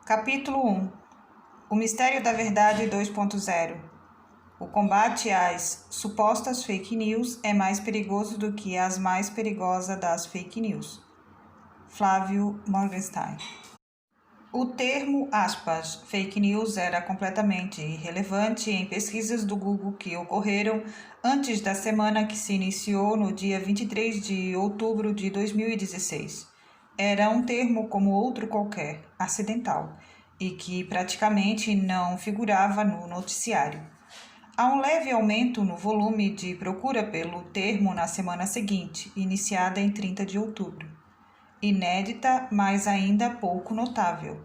Capítulo 1. O mistério da verdade 2.0. O combate às supostas fake news é mais perigoso do que as mais perigosas das fake news. Flávio Morgenstern. O termo, fake news era completamente irrelevante em pesquisas do Google que ocorreram antes da semana que se iniciou no dia 23 de outubro de 2016. Era um termo como outro qualquer, acidental, e que praticamente não figurava no noticiário. Há um leve aumento no volume de procura pelo termo na semana seguinte, iniciada em 30 de outubro. Inédita, mas ainda pouco notável.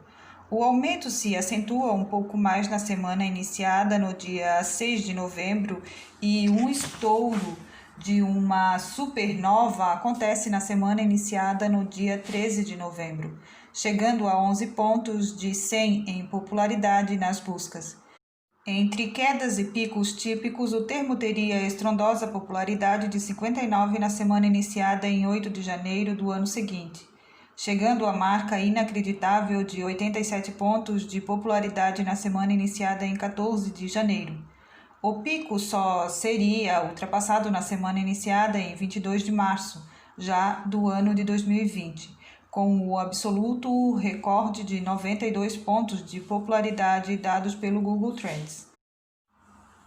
O aumento se acentua um pouco mais na semana iniciada no dia 6 de novembro e um estouro de uma supernova acontece na semana iniciada no dia 13 de novembro, chegando a 11 pontos de 100 em popularidade nas buscas. Entre quedas e picos típicos, o termo teria estrondosa popularidade de 59 na semana iniciada em 8 de janeiro do ano seguinte, chegando à marca inacreditável de 87 pontos de popularidade na semana iniciada em 14 de janeiro. O pico só seria ultrapassado na semana iniciada em 22 de março, já do ano de 2020, com o absoluto recorde de 92 pontos de popularidade dados pelo Google Trends.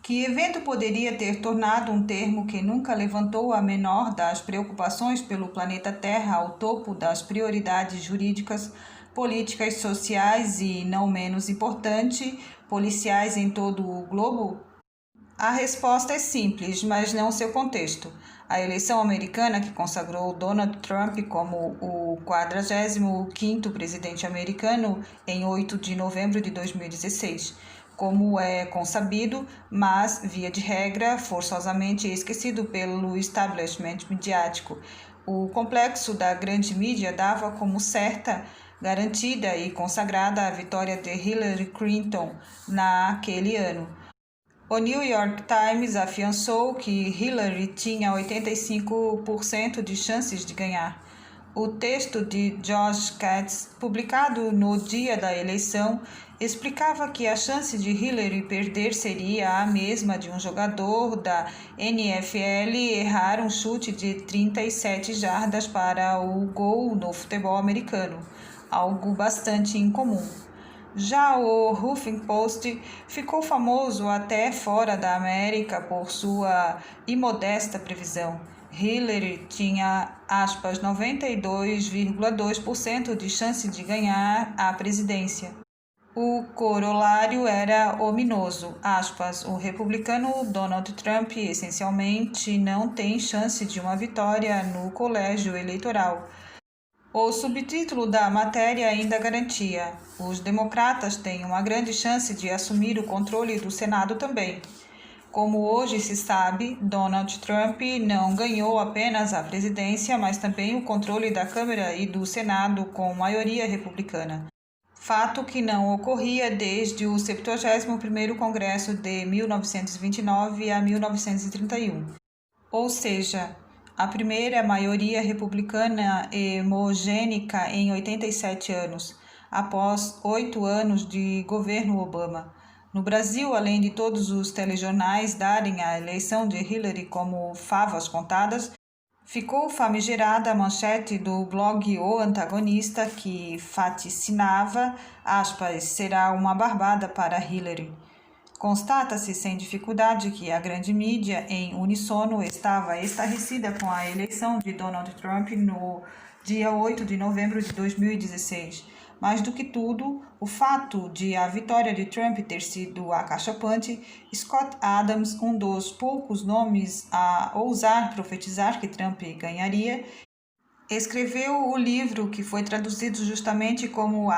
Que evento poderia ter tornado um termo que nunca levantou a menor das preocupações pelo planeta Terra ao topo das prioridades jurídicas, políticas, sociais e, não menos importante, policiais em todo o globo? A resposta é simples, mas não seu contexto. A eleição americana que consagrou Donald Trump como o 45º presidente americano em 8 de novembro de 2016, como é consabido, mas, via de regra, forçosamente esquecido pelo establishment midiático. O complexo da grande mídia dava como certa, garantida e consagrada a vitória de Hillary Clinton naquele ano. O New York Times afiançou que Hillary tinha 85% de chances de ganhar. O texto de Josh Katz, publicado no dia da eleição, explicava que a chance de Hillary perder seria a mesma de um jogador da NFL errar um chute de 37 jardas para o gol no futebol americano, algo bastante incomum. Já o Huffington Post ficou famoso até fora da América por sua imodesta previsão. Hillary tinha, 92,2% de chance de ganhar a presidência. O corolário era ominoso, o republicano Donald Trump essencialmente não tem chance de uma vitória no colégio eleitoral. O subtítulo da matéria ainda garantia: os democratas têm uma grande chance de assumir o controle do Senado também. Como hoje se sabe, Donald Trump não ganhou apenas a presidência, mas também o controle da Câmara e do Senado com maioria republicana. Fato que não ocorria desde o 71º Congresso de 1929 a 1931. Ou seja, a primeira maioria republicana hemogênica em 87 anos, após 8 anos de governo Obama. No Brasil, além de todos os telejornais darem a eleição de Hillary como favas contadas, ficou famigerada a manchete do blog O Antagonista que vaticinava, será uma barbada para Hillary. Constata-se sem dificuldade que a grande mídia, em uníssono, estava estarrecida com a eleição de Donald Trump no dia 8 de novembro de 2016. Mais do que tudo, o fato de a vitória de Trump ter sido acachapante, Scott Adams, um dos poucos nomes a ousar profetizar que Trump ganharia, escreveu o livro que foi traduzido justamente como,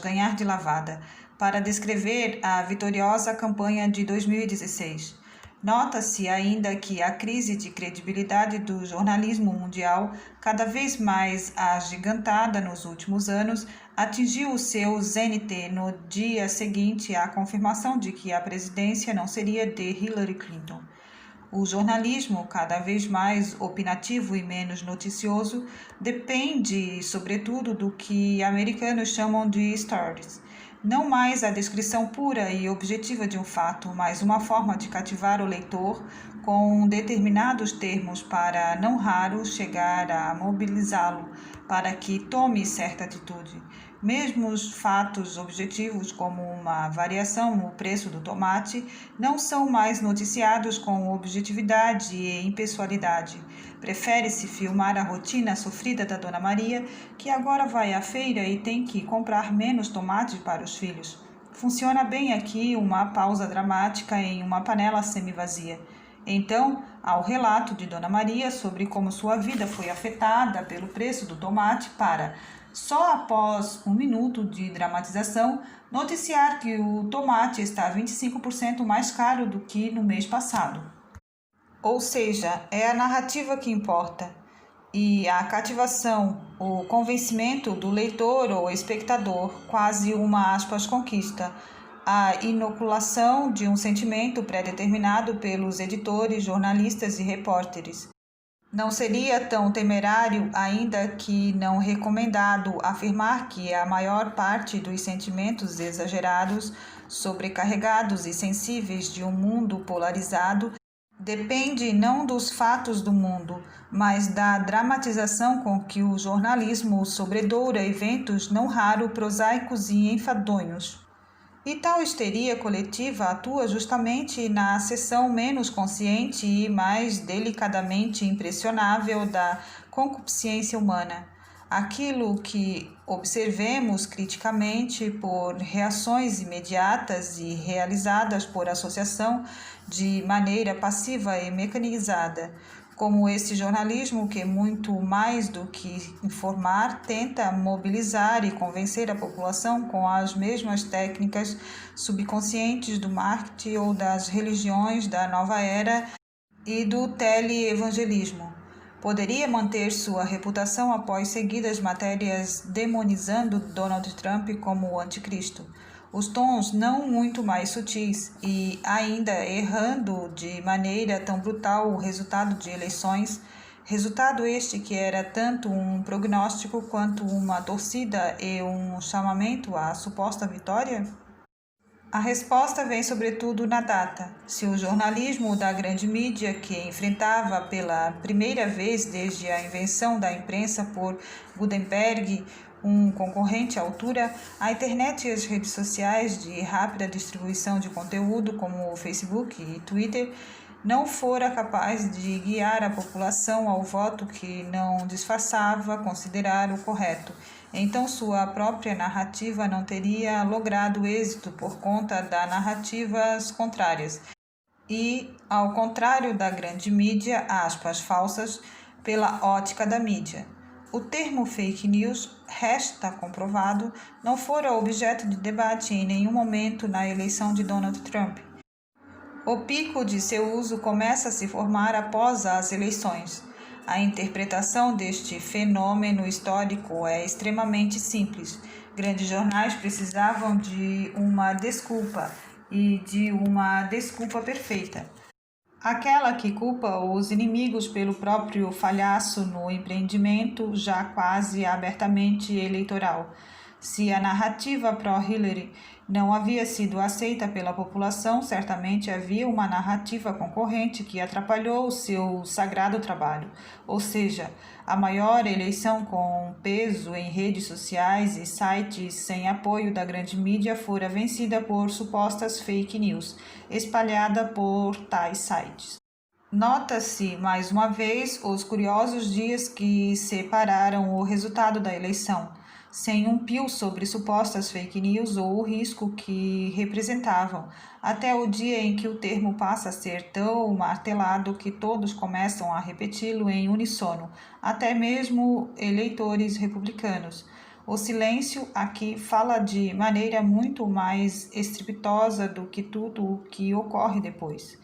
ganhar de lavada, para descrever a vitoriosa campanha de 2016. Nota-se ainda que a crise de credibilidade do jornalismo mundial, cada vez mais agigantada nos últimos anos, atingiu o seu zênite no dia seguinte à confirmação de que a presidência não seria de Hillary Clinton. O jornalismo, cada vez mais opinativo e menos noticioso, depende, sobretudo, do que americanos chamam de stories. Não mais a descrição pura e objetiva de um fato, mas uma forma de cativar o leitor com determinados termos para, não raro, chegar a mobilizá-lo para que tome certa atitude. Mesmo os fatos objetivos, como uma variação no preço do tomate, não são mais noticiados com objetividade e impessoalidade. Prefere-se filmar a rotina sofrida da Dona Maria, que agora vai à feira e tem que comprar menos tomate para os filhos. Funciona bem aqui uma pausa dramática em uma panela semivazia. Então, ao relato de Dona Maria sobre como sua vida foi afetada pelo preço do tomate para, só após um minuto de dramatização, noticiar que o tomate está 25% mais caro do que no mês passado. Ou seja, é a narrativa que importa, e a cativação, o convencimento do leitor ou espectador, quase uma conquista, a inoculação de um sentimento pré-determinado pelos editores, jornalistas e repórteres. Não seria tão temerário, ainda que não recomendado, afirmar que a maior parte dos sentimentos exagerados, sobrecarregados e sensíveis de um mundo polarizado depende não dos fatos do mundo, mas da dramatização com que o jornalismo sobredoura eventos não raro prosaicos e enfadonhos. E tal histeria coletiva atua justamente na seção menos consciente e mais delicadamente impressionável da concupiscência humana. Aquilo que observemos criticamente por reações imediatas e realizadas por associação de maneira passiva e mecanizada, como esse jornalismo que, muito mais do que informar, tenta mobilizar e convencer a população com as mesmas técnicas subconscientes do marketing ou das religiões da nova era e do teleevangelismo. Poderia manter sua reputação após seguidas matérias demonizando Donald Trump como o anticristo. Os tons não muito mais sutis e ainda errando de maneira tão brutal o resultado de eleições, resultado este que era tanto um prognóstico quanto uma torcida e um chamamento à suposta vitória? A resposta vem sobretudo na data. Se o jornalismo da grande mídia, que enfrentava pela primeira vez desde a invenção da imprensa por Gutenberg um concorrente à altura, a internet e as redes sociais de rápida distribuição de conteúdo, como o Facebook e Twitter, não fora capaz de guiar a população ao voto que não disfarçava considerar o correto, então sua própria narrativa não teria logrado êxito por conta das narrativas contrárias. E, ao contrário da grande mídia, falsas, pela ótica da mídia. O termo fake news, resta comprovado, não fora objeto de debate em nenhum momento na eleição de Donald Trump. O pico de seu uso começa a se formar após as eleições. A interpretação deste fenômeno histórico é extremamente simples. Grandes jornais precisavam de uma desculpa e de uma desculpa perfeita. Aquela que culpa os inimigos pelo próprio falhaço no empreendimento já quase abertamente eleitoral. Se a narrativa pró-Hillary não havia sido aceita pela população, certamente havia uma narrativa concorrente que atrapalhou o seu sagrado trabalho, ou seja, a maior eleição com peso em redes sociais e sites sem apoio da grande mídia fora vencida por supostas fake news, espalhada por tais sites. Nota-se, mais uma vez, os curiosos dias que separaram o resultado da eleição, sem um pio sobre supostas fake news ou o risco que representavam, até o dia em que o termo passa a ser tão martelado que todos começam a repeti-lo em uníssono, até mesmo eleitores republicanos. O silêncio aqui fala de maneira muito mais estrepitosa do que tudo o que ocorre depois.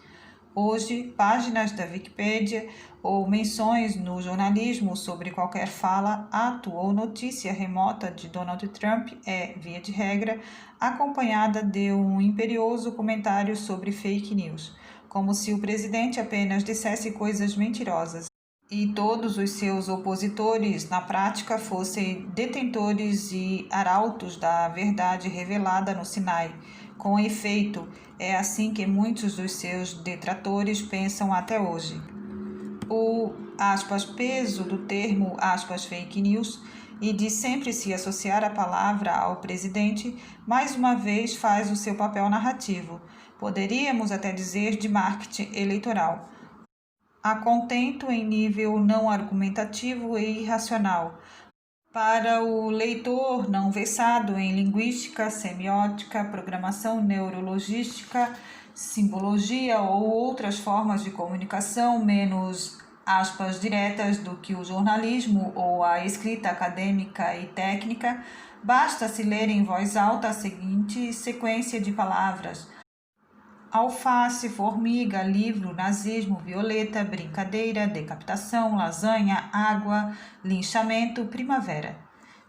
Hoje, páginas da Wikipédia ou menções no jornalismo sobre qualquer fala, ato ou notícia remota de Donald Trump é, via de regra, acompanhada de um imperioso comentário sobre fake news, como se o presidente apenas dissesse coisas mentirosas e todos os seus opositores, na prática, fossem detentores e arautos da verdade revelada no Sinai. Com efeito, é assim que muitos dos seus detratores pensam até hoje. O peso do termo fake news e de sempre se associar a palavra ao presidente, mais uma vez faz o seu papel narrativo, poderíamos até dizer de marketing eleitoral, a contento em nível não argumentativo e irracional. Para o leitor não versado em linguística, semiótica, programação neurologística, simbologia ou outras formas de comunicação menos diretas do que o jornalismo ou a escrita acadêmica e técnica, basta-se ler em voz alta a seguinte sequência de palavras: alface, formiga, livro, nazismo, violeta, brincadeira, decapitação, lasanha, água, linchamento, primavera.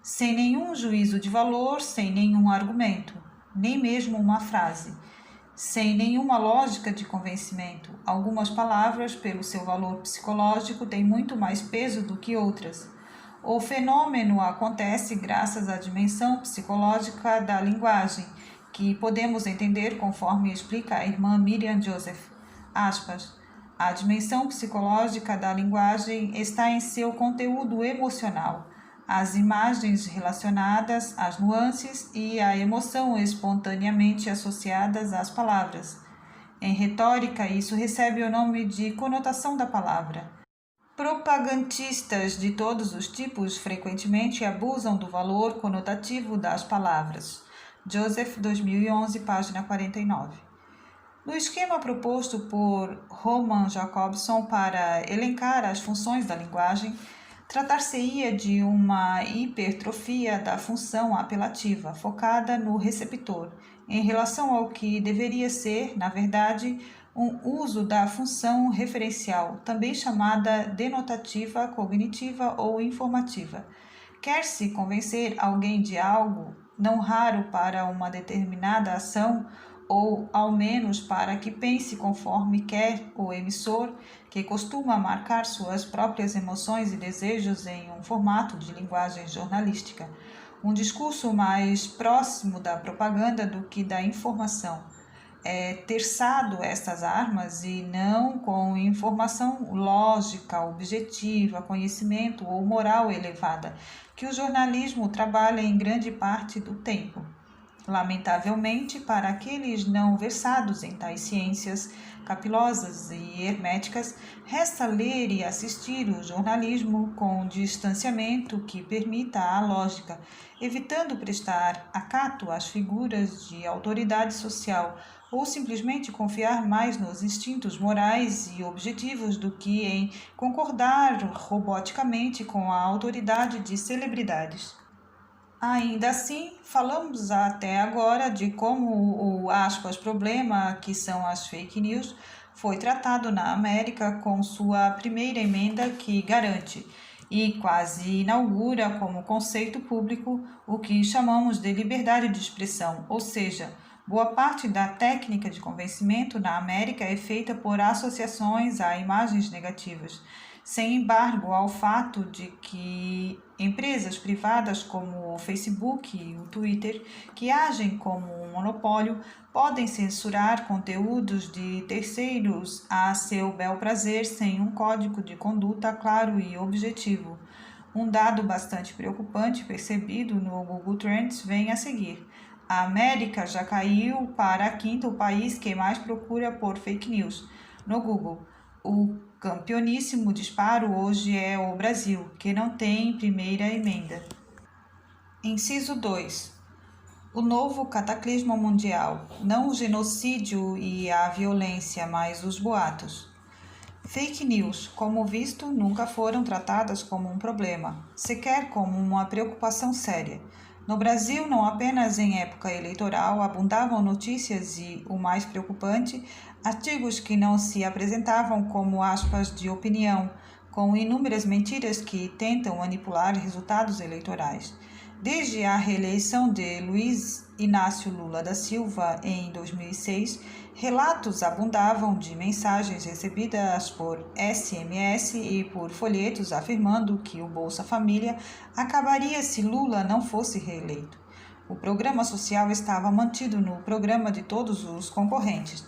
Sem nenhum juízo de valor, sem nenhum argumento, nem mesmo uma frase. Sem nenhuma lógica de convencimento. Algumas palavras, pelo seu valor psicológico, têm muito mais peso do que outras. O fenômeno acontece graças à dimensão psicológica da linguagem, que podemos entender conforme explica a irmã Miriam Joseph. Aspas. A dimensão psicológica da linguagem está em seu conteúdo emocional, as imagens relacionadas, as nuances e a emoção espontaneamente associadas às palavras. Em retórica, isso recebe o nome de conotação da palavra. Propagandistas de todos os tipos frequentemente abusam do valor conotativo das palavras. Joseph, 2011, página 49. No esquema proposto por Roman Jakobson para elencar as funções da linguagem, tratar-se-ia de uma hipertrofia da função apelativa, focada no receptor, em relação ao que deveria ser, na verdade, um uso da função referencial, também chamada denotativa, cognitiva ou informativa. Quer-se convencer alguém de algo, não raro para uma determinada ação, ou ao menos para que pense conforme quer o emissor, que costuma marcar suas próprias emoções e desejos em um formato de linguagem jornalística, um discurso mais próximo da propaganda do que da informação. É terçado estas armas e não com informação lógica, objetiva, conhecimento ou moral elevada, que o jornalismo trabalha em grande parte do tempo. Lamentavelmente, para aqueles não versados em tais ciências capilosas e herméticas, resta ler e assistir o jornalismo com distanciamento que permita a lógica, evitando prestar acato às figuras de autoridade social ou simplesmente confiar mais nos instintos morais e objetivos do que em concordar roboticamente com a autoridade de celebridades. Ainda assim, falamos até agora de como o problema, que são as fake news, foi tratado na América com sua primeira emenda que garante e quase inaugura como conceito público o que chamamos de liberdade de expressão, ou seja, boa parte da técnica de convencimento na América é feita por associações a imagens negativas, sem embargo ao fato de que empresas privadas como o Facebook e o Twitter, que agem como um monopólio, podem censurar conteúdos de terceiros a seu bel prazer sem um código de conduta claro e objetivo. Um dado bastante preocupante percebido no Google Trends vem a seguir. A América já caiu para quinto país que mais procura por fake news no Google. O campeoníssimo disparo hoje é o Brasil, que não tem primeira emenda. Inciso 2. O novo cataclismo mundial, não o genocídio e a violência, mas os boatos. Fake news, como visto, nunca foram tratadas como um problema, sequer como uma preocupação séria. No Brasil, não apenas em época eleitoral, abundavam notícias e, o mais preocupante, artigos que não se apresentavam como de opinião, com inúmeras mentiras que tentam manipular resultados eleitorais. Desde a reeleição de Luiz Inácio Lula da Silva em 2006, relatos abundavam de mensagens recebidas por SMS e por folhetos afirmando que o Bolsa Família acabaria se Lula não fosse reeleito. O programa social estava mantido no programa de todos os concorrentes.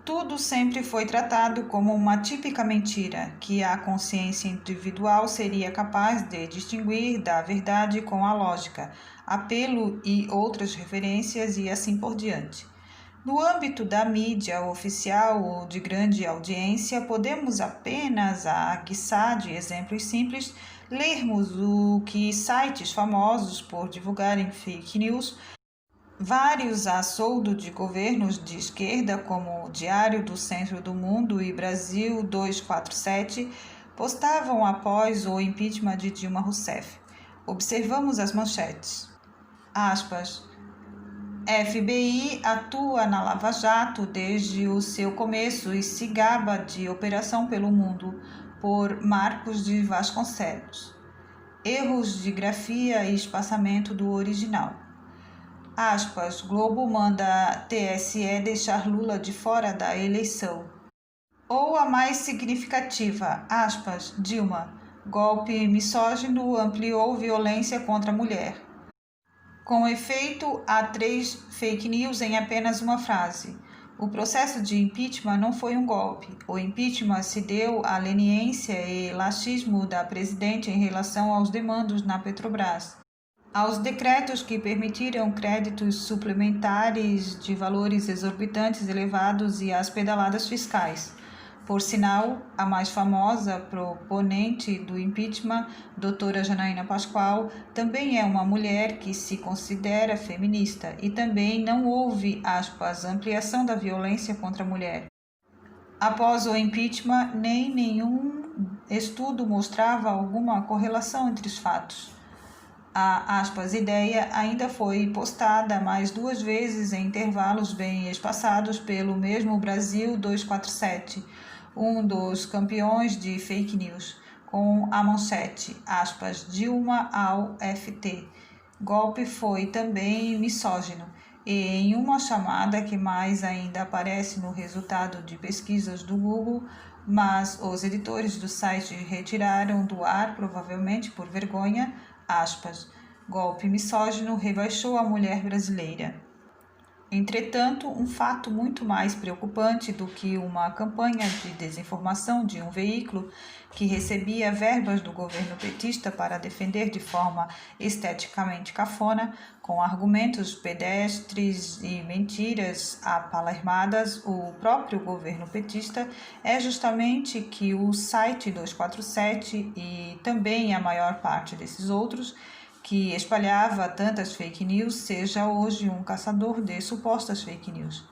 Tudo sempre foi tratado como uma típica mentira, que a consciência individual seria capaz de distinguir da verdade com a lógica, apelo e outras referências e assim por diante. No âmbito da mídia oficial ou de grande audiência, podemos apenas, à guiçá de exemplos simples, lermos o que sites famosos por divulgarem fake news, vários a soldo de governos de esquerda, como o Diário do Centro do Mundo e Brasil 247, postavam após o impeachment de Dilma Rousseff. Observamos as manchetes. Aspas. FBI atua na Lava Jato desde o seu começo e se gaba de operação pelo mundo, por Marcos de Vasconcelos. Erros de grafia e espaçamento do original. Aspas, Globo manda TSE deixar Lula de fora da eleição. Ou a mais significativa, aspas, Dilma, golpe misógino ampliou violência contra a mulher. Com efeito, há 3 fake news em apenas uma frase. O processo de impeachment não foi um golpe. O impeachment se deu à leniência e laxismo da presidente em relação aos demandos na Petrobras, aos decretos que permitiram créditos suplementares de valores exorbitantes elevados e às pedaladas fiscais. Por sinal, a mais famosa proponente do impeachment, doutora Janaína Pascoal, também é uma mulher que se considera feminista e também não houve, aspas, ampliação da violência contra a mulher. Após o impeachment, nem nenhum estudo mostrava alguma correlação entre os fatos. A, aspas, ideia ainda foi postada mais 2 vezes em intervalos bem espaçados pelo mesmo Brasil 247, um dos campeões de fake news, com a manchete, aspas, Dilma ao FT. Golpe foi também misógino. E em uma chamada que mais ainda aparece no resultado de pesquisas do Google, mas os editores do site retiraram do ar, provavelmente por vergonha, aspas, golpe misógino rebaixou a mulher brasileira. Entretanto, um fato muito mais preocupante do que uma campanha de desinformação de um veículo que recebia verbas do governo petista para defender de forma esteticamente cafona, com argumentos pedestres e mentiras apalermadas, o próprio governo petista, é justamente que o site 247 e também a maior parte desses outros que espalhava tantas fake news seja hoje um caçador de supostas fake news.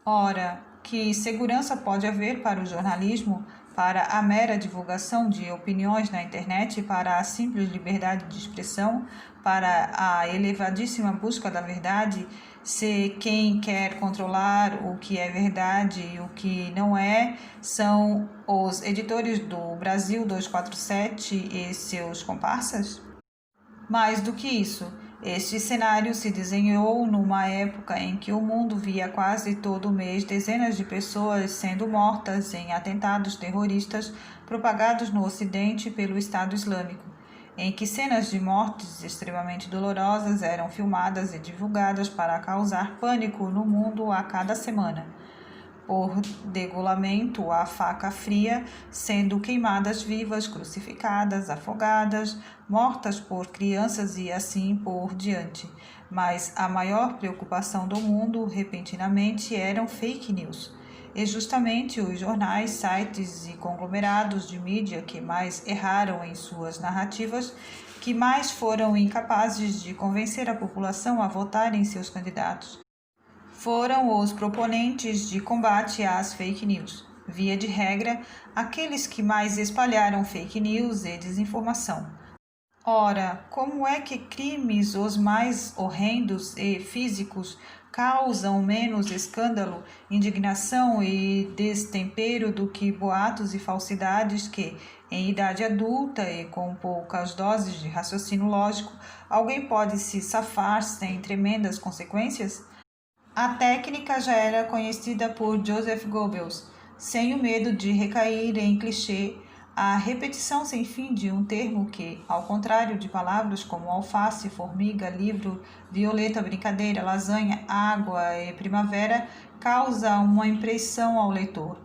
Ora, que segurança pode haver para o jornalismo, para a mera divulgação de opiniões na internet, para a simples liberdade de expressão, para a elevadíssima busca da verdade, se quem quer controlar o que é verdade e o que não é são os editores do Brasil 247 e seus comparsas? Mais do que isso, este cenário se desenhou numa época em que o mundo via quase todo mês dezenas de pessoas sendo mortas em atentados terroristas propagados no Ocidente pelo Estado Islâmico, em que cenas de mortes extremamente dolorosas eram filmadas e divulgadas para causar pânico no mundo a cada semana. Por degolamento à faca fria, sendo queimadas vivas, crucificadas, afogadas, mortas por crianças e assim por diante. Mas a maior preocupação do mundo, repentinamente, eram fake news. E justamente os jornais, sites e conglomerados de mídia que mais erraram em suas narrativas, que mais foram incapazes de convencer a população a votar em seus candidatos, foram os proponentes de combate às fake news. Via de regra, aqueles que mais espalharam fake news e desinformação. Ora, como é que crimes os mais horrendos e físicos causam menos escândalo, indignação e destempero do que boatos e falsidades que, em idade adulta e com poucas doses de raciocínio lógico, alguém pode se safar sem tremendas consequências? A técnica já era conhecida por Joseph Goebbels. Sem o medo de recair em clichê, a repetição sem fim de um termo que, ao contrário de palavras como alface, formiga, livro, violeta, brincadeira, lasanha, água e primavera, causa uma impressão ao leitor.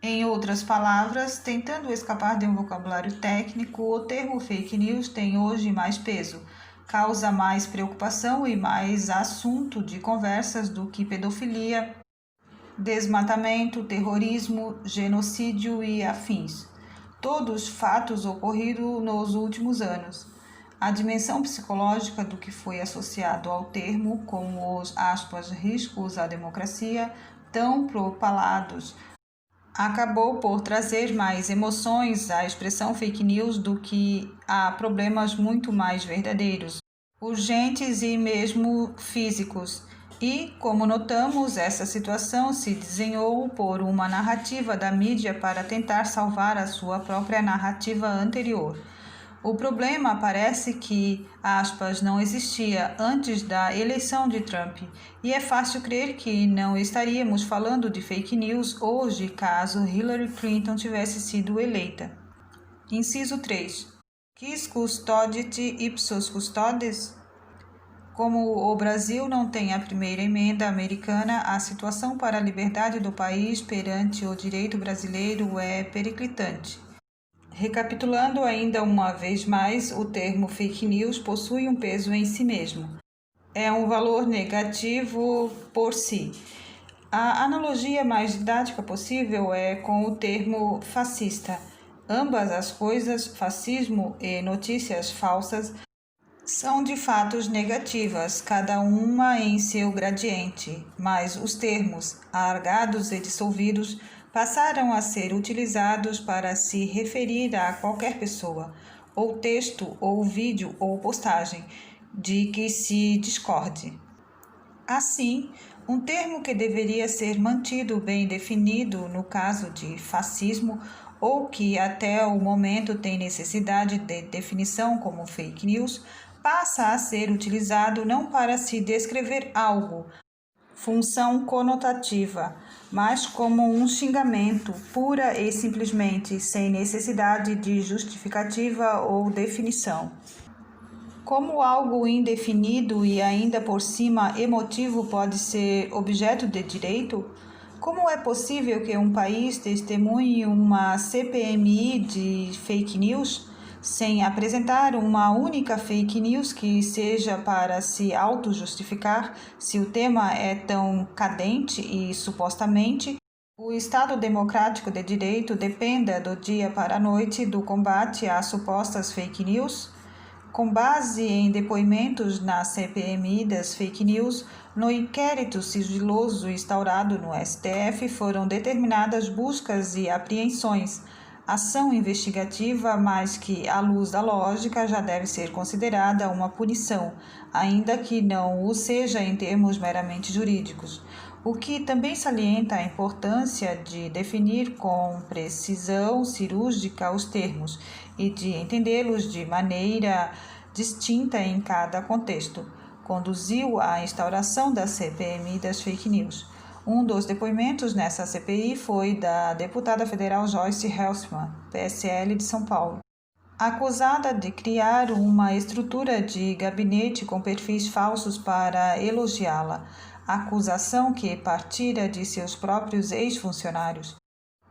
Em outras palavras, tentando escapar de um vocabulário técnico, o termo fake news tem hoje mais peso, causa mais preocupação e mais assunto de conversas do que pedofilia, desmatamento, terrorismo, genocídio e afins. Todos fatos ocorridos nos últimos anos. A dimensão psicológica do que foi associado ao termo, com os riscos à democracia, tão propalados, acabou por trazer mais emoções à expressão fake news do que a problemas muito mais verdadeiros, urgentes e mesmo físicos. E, como notamos, essa situação se desenhou por uma narrativa da mídia para tentar salvar a sua própria narrativa anterior. O problema parece que, não existia antes da eleição de Trump, e é fácil crer que não estaríamos falando de fake news hoje caso Hillary Clinton tivesse sido eleita. Inciso 3. Quis custodit ipsos custodes? Como o Brasil não tem a primeira emenda americana, a situação para a liberdade do país perante o direito brasileiro é periclitante. Recapitulando ainda uma vez mais, o termo fake news possui um peso em si mesmo. É um valor negativo por si. A analogia mais didática possível é com o termo fascista. Ambas as coisas, fascismo e notícias falsas, são de fatos negativas, cada uma em seu gradiente, mas os termos, alargados e dissolvidos, passaram a ser utilizados para se referir a qualquer pessoa, ou texto, ou vídeo, ou postagem, de que se discorde. Assim, um termo que deveria ser mantido bem definido no caso de fascismo, ou que até o momento tem necessidade de definição como fake news, passa a ser utilizado não para se descrever algo, função conotativa, mas como um xingamento, pura e simplesmente, sem necessidade de justificativa ou definição. Como algo indefinido e ainda por cima emotivo pode ser objeto de direito? Como é possível que um país testemunhe uma CPMI de fake news sem apresentar uma única fake news que seja para se auto-justificar se o tema é tão cadente e supostamente o Estado democrático de direito dependa do dia para a noite do combate às supostas fake news? Com base em depoimentos na CPMI das fake news, no inquérito sigiloso instaurado no STF foram determinadas buscas e apreensões, ação investigativa, mas que, à luz da lógica, já deve ser considerada uma punição, ainda que não o seja em termos meramente jurídicos. O que também salienta a importância de definir com precisão cirúrgica os termos e de entendê-los de maneira distinta em cada contexto, conduziu à instauração da CPMI das fake news. Um dos depoimentos nessa CPI foi da deputada federal Joyce Helsmann, PSL de São Paulo, acusada de criar uma estrutura de gabinete com perfis falsos para elogiá-la, acusação que partira de seus próprios ex-funcionários.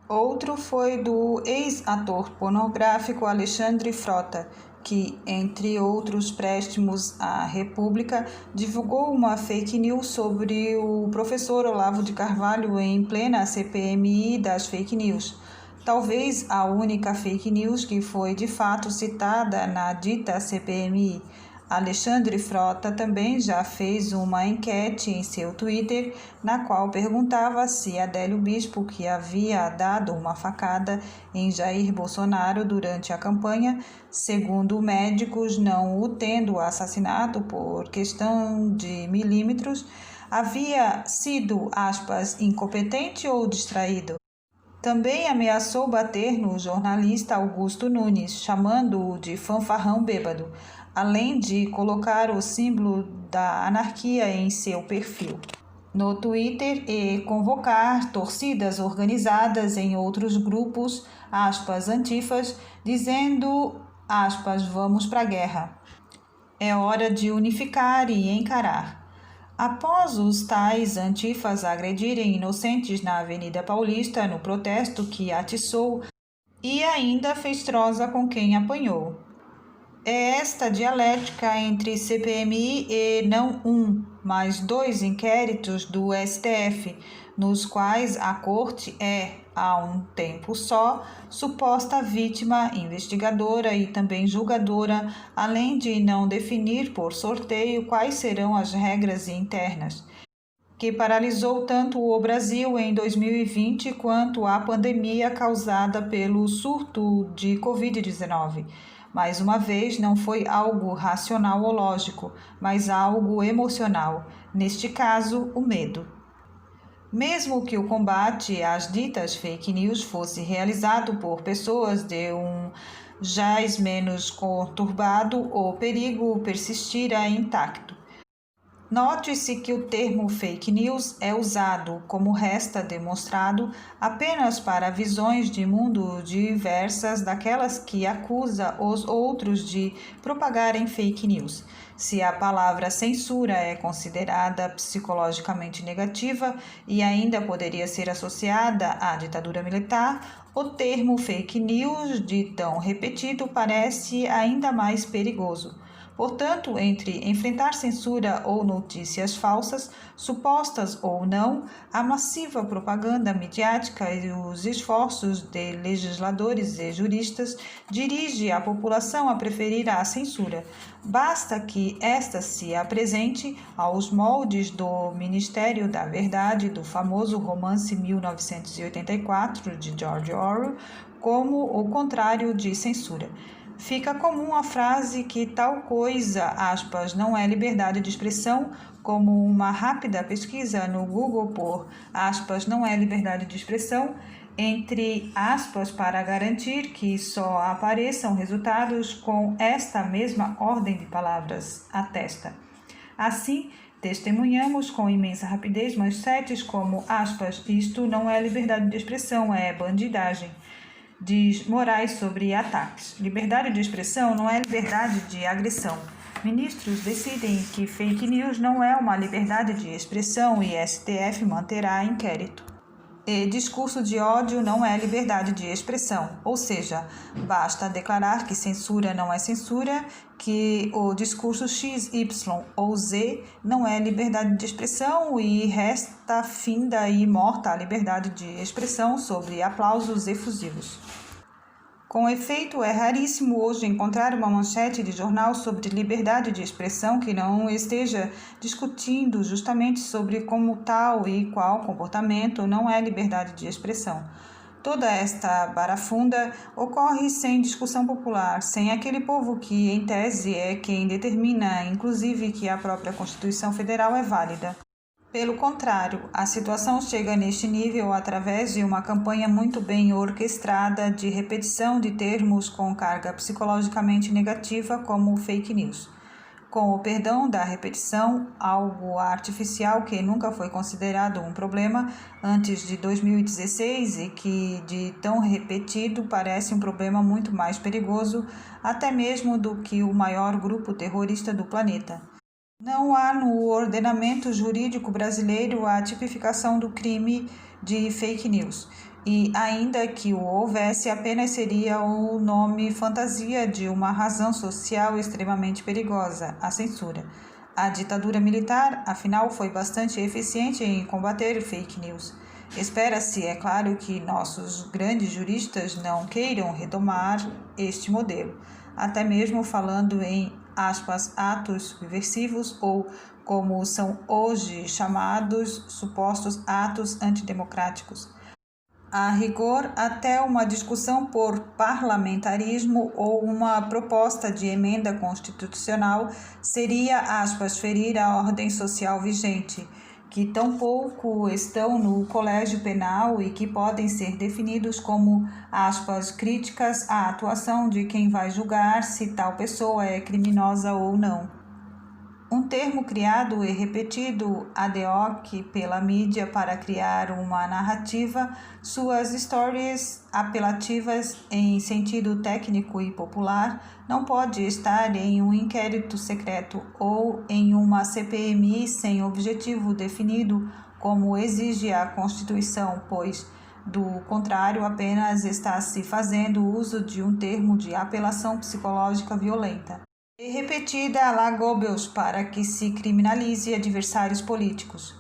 Outro foi do ex-ator pornográfico Alexandre Frota, que, entre outros préstimos à República, divulgou uma fake news sobre o professor Olavo de Carvalho em plena CPMI das fake news. Talvez a única fake news que foi de fato citada na dita CPMI. Alexandre Frota também já fez uma enquete em seu Twitter, na qual perguntava se Adélio Bispo, que havia dado uma facada em Jair Bolsonaro durante a campanha, segundo médicos não o tendo assassinado por questão de milímetros, havia sido, incompetente ou distraído. Também ameaçou bater no jornalista Augusto Nunes, chamando-o de fanfarrão bêbado. além de colocar o símbolo da anarquia em seu perfil no Twitter e convocar torcidas organizadas em outros grupos, antifas, dizendo, vamos pra guerra. É hora de unificar e encarar. Após os tais antifas agredirem inocentes na Avenida Paulista no protesto que atiçou e ainda fez troça com quem apanhou. É esta dialética entre CPMI e não mas 2 inquéritos do STF, nos quais a corte é, há um tempo só, suposta vítima, investigadora e também julgadora, além de não definir por sorteio quais serão as regras internas, que paralisou tanto o Brasil em 2020 quanto a pandemia causada pelo surto de Covid-19. Mais uma vez, não foi algo racional ou lógico, mas algo emocional, neste caso, o medo. Mesmo que o combate às ditas fake news fosse realizado por pessoas de um jaz menos conturbado, o perigo persistira intacto. Note-se que o termo fake news é usado, como resta demonstrado, apenas para visões de mundo diversas daquelas que acusa os outros de propagarem fake news. Se a palavra censura é considerada psicologicamente negativa e ainda poderia ser associada à ditadura militar, o termo fake news, de tão repetido, parece ainda mais perigoso. Portanto, entre enfrentar censura ou notícias falsas, supostas ou não, a massiva propaganda midiática e os esforços de legisladores e juristas dirigem a população a preferir a censura. Basta que esta se apresente aos moldes do Ministério da Verdade do famoso romance 1984 de George Orwell como o contrário de censura. Fica comum a frase que tal coisa, não é liberdade de expressão, como uma rápida pesquisa no Google por, não é liberdade de expressão, entre aspas, para garantir que só apareçam resultados com esta mesma ordem de palavras, atesta. Assim, testemunhamos com imensa rapidez manchetes como, isto não é liberdade de expressão, é bandidagem. Diz Moraes sobre ataques. Liberdade de expressão não é liberdade de agressão. Ministros decidem que fake news não é uma liberdade de expressão e STF manterá inquérito. E discurso de ódio não é liberdade de expressão, ou seja, basta declarar que censura não é censura, que o discurso X, Y ou Z não é liberdade de expressão e resta finda e morta a liberdade de expressão sobre aplausos efusivos. Com efeito, é raríssimo hoje encontrar uma manchete de jornal sobre liberdade de expressão que não esteja discutindo justamente sobre como tal e qual comportamento não é liberdade de expressão. Toda esta barafunda ocorre sem discussão popular, sem aquele povo que, em tese, é quem determina, inclusive, que a própria Constituição Federal é válida. Pelo contrário, a situação chega neste nível através de uma campanha muito bem orquestrada de repetição de termos com carga psicologicamente negativa, como fake news. Com o perdão da repetição, algo artificial que nunca foi considerado um problema antes de 2016 e que, de tão repetido, parece um problema muito mais perigoso, até mesmo do que o maior grupo terrorista do planeta. Não há no ordenamento jurídico brasileiro a tipificação do crime de fake news, e ainda que o houvesse, apenas seria o nome fantasia de uma razão social extremamente perigosa, a censura. A ditadura militar, afinal, foi bastante eficiente em combater fake news. Espera-se, é claro, que nossos grandes juristas não queiram retomar este modelo, até mesmo falando em atos subversivos ou, como são hoje chamados, supostos atos antidemocráticos. A rigor, até uma discussão por parlamentarismo ou uma proposta de emenda constitucional seria, ferir a ordem social vigente, que tampouco estão no colégio penal e que podem ser definidos como, aspas, críticas à atuação de quem vai julgar se tal pessoa é criminosa ou não. Um termo criado e repetido ad hoc pela mídia para criar uma narrativa, suas stories apelativas em sentido técnico e popular, não pode estar em um inquérito secreto ou em uma CPMI sem objetivo definido, como exige a Constituição, pois, do contrário, apenas está se fazendo uso de um termo de apelação psicológica violenta e repetida a la Goebbels para que se criminalize adversários políticos.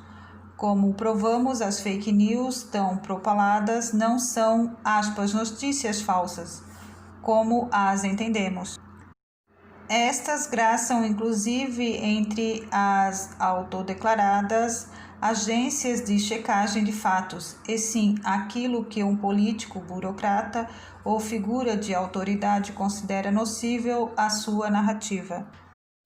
Como provamos, as fake news tão propaladas não são, aspas, notícias falsas, como as entendemos. Estas graçam inclusive entre as autodeclaradas agências de checagem de fatos, e sim aquilo que um político, burocrata ou figura de autoridade considera nocível à sua narrativa,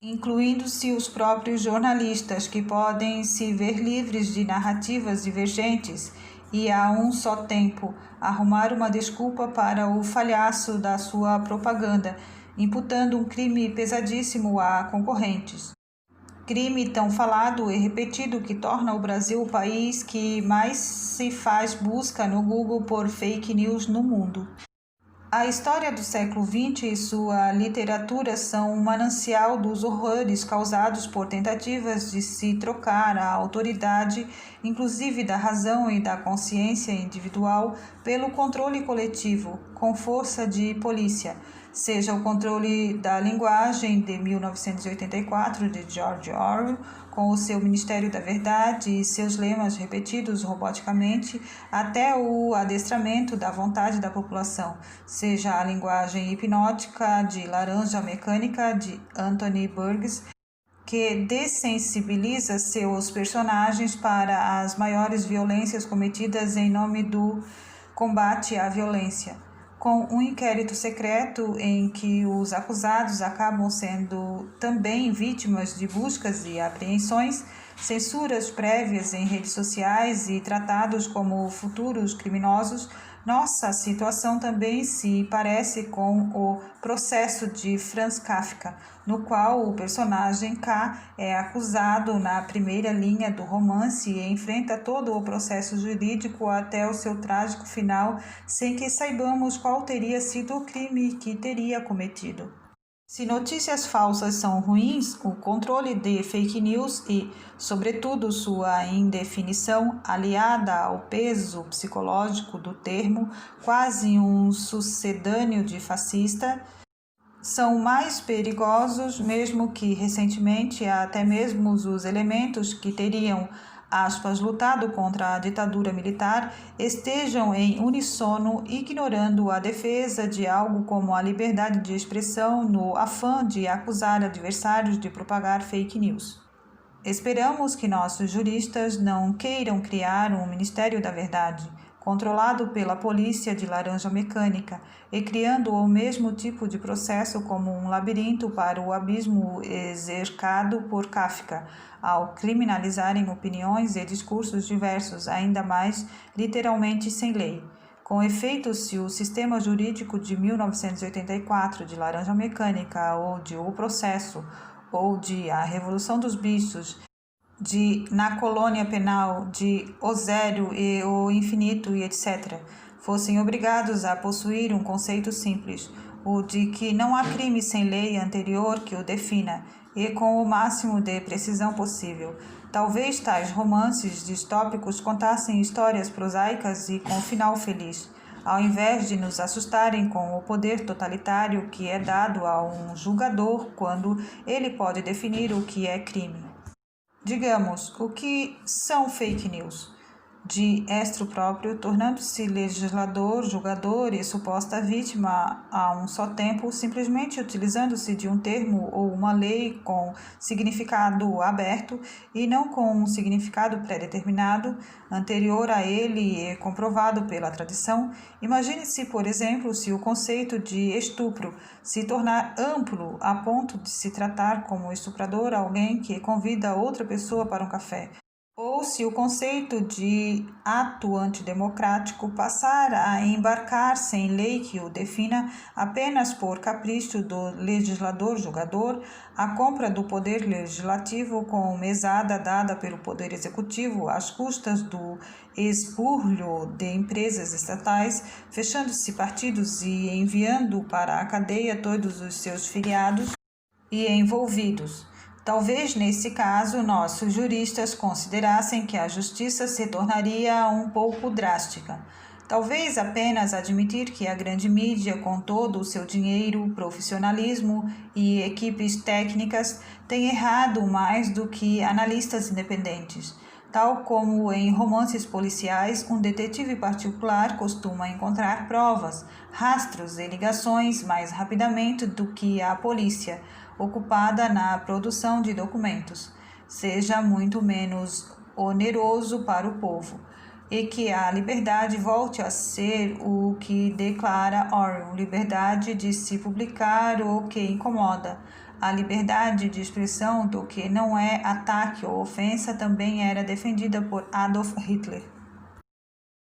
incluindo-se os próprios jornalistas, que podem se ver livres de narrativas divergentes e, a um só tempo, arrumar uma desculpa para o falhaço da sua propaganda, imputando um crime pesadíssimo a concorrentes. Crime tão falado e repetido que torna o Brasil o país que mais se faz busca no Google por fake news no mundo. A história do século XX e sua literatura são um manancial dos horrores causados por tentativas de se trocar a autoridade, inclusive da razão e da consciência individual, pelo controle coletivo, com força de polícia, seja o controle da linguagem de 1984 de George Orwell, com o seu Ministério da Verdade e seus lemas repetidos roboticamente, até o adestramento da vontade da população, seja a linguagem hipnótica de Laranja Mecânica de Anthony Burgess, que dessensibiliza seus personagens para as maiores violências cometidas em nome do combate à violência, com um inquérito secreto em que os acusados acabam sendo também vítimas de buscas e apreensões, censuras prévias em redes sociais e tratados como futuros criminosos. Nossa situação também se parece com o Processo de Franz Kafka, no qual o personagem K é acusado na primeira linha do romance e enfrenta todo o processo jurídico até o seu trágico final, sem que saibamos qual teria sido o crime que teria cometido. Se notícias falsas são ruins, o controle de fake news e, sobretudo, sua indefinição, aliada ao peso psicológico do termo, quase um sucedâneo de fascista, são mais perigosos, mesmo que recentemente até mesmo os elementos que teriam, aspas, lutado contra a ditadura militar, estejam em uníssono ignorando a defesa de algo como a liberdade de expressão no afã de acusar adversários de propagar fake news. Esperamos que nossos juristas não queiram criar um Ministério da Verdade, controlado pela polícia de Laranja Mecânica e criando o mesmo tipo de processo como um labirinto para o abismo exercado por Kafka, ao criminalizarem opiniões e discursos diversos, ainda mais literalmente sem lei. Com efeito, se o sistema jurídico de 1984 de Laranja Mecânica ou de O Processo ou de A Revolução dos Bichos, de Na Colônia Penal, de O Zero e o Infinito e etc., fossem obrigados a possuir um conceito simples, o de que não há crime sem lei anterior que o defina, e com o máximo de precisão possível. Talvez tais romances distópicos contassem histórias prosaicas e com final feliz, ao invés de nos assustarem com o poder totalitário que é dado a um julgador quando ele pode definir o que é crime. Digamos, o que são fake news? De estro próprio, tornando-se legislador, julgador e suposta vítima a um só tempo, simplesmente utilizando-se de um termo ou uma lei com significado aberto e não com um significado pré-determinado, anterior a ele e comprovado pela tradição. Imagine-se, por exemplo, se o conceito de estupro se tornar amplo a ponto de se tratar como estuprador alguém que convida outra pessoa para um café, ou se o conceito de ato antidemocrático passar a embarcar-se em lei que o defina apenas por capricho do legislador-julgador, a compra do poder legislativo com mesada dada pelo poder executivo às custas do expurgo de empresas estatais, fechando-se partidos e enviando para a cadeia todos os seus filiados e envolvidos. Talvez, nesse caso, nossos juristas considerassem que a justiça se tornaria um pouco drástica. Talvez apenas admitir que a grande mídia, com todo o seu dinheiro, profissionalismo e equipes técnicas, tem errado mais do que analistas independentes. Tal como em romances policiais, um detetive particular costuma encontrar provas, rastros e ligações mais rapidamente do que a polícia, ocupada na produção de documentos, seja muito menos oneroso para o povo, e que a liberdade volte a ser o que declara Orwell, liberdade de se publicar o que incomoda. A liberdade de expressão do que não é ataque ou ofensa também era defendida por Adolf Hitler.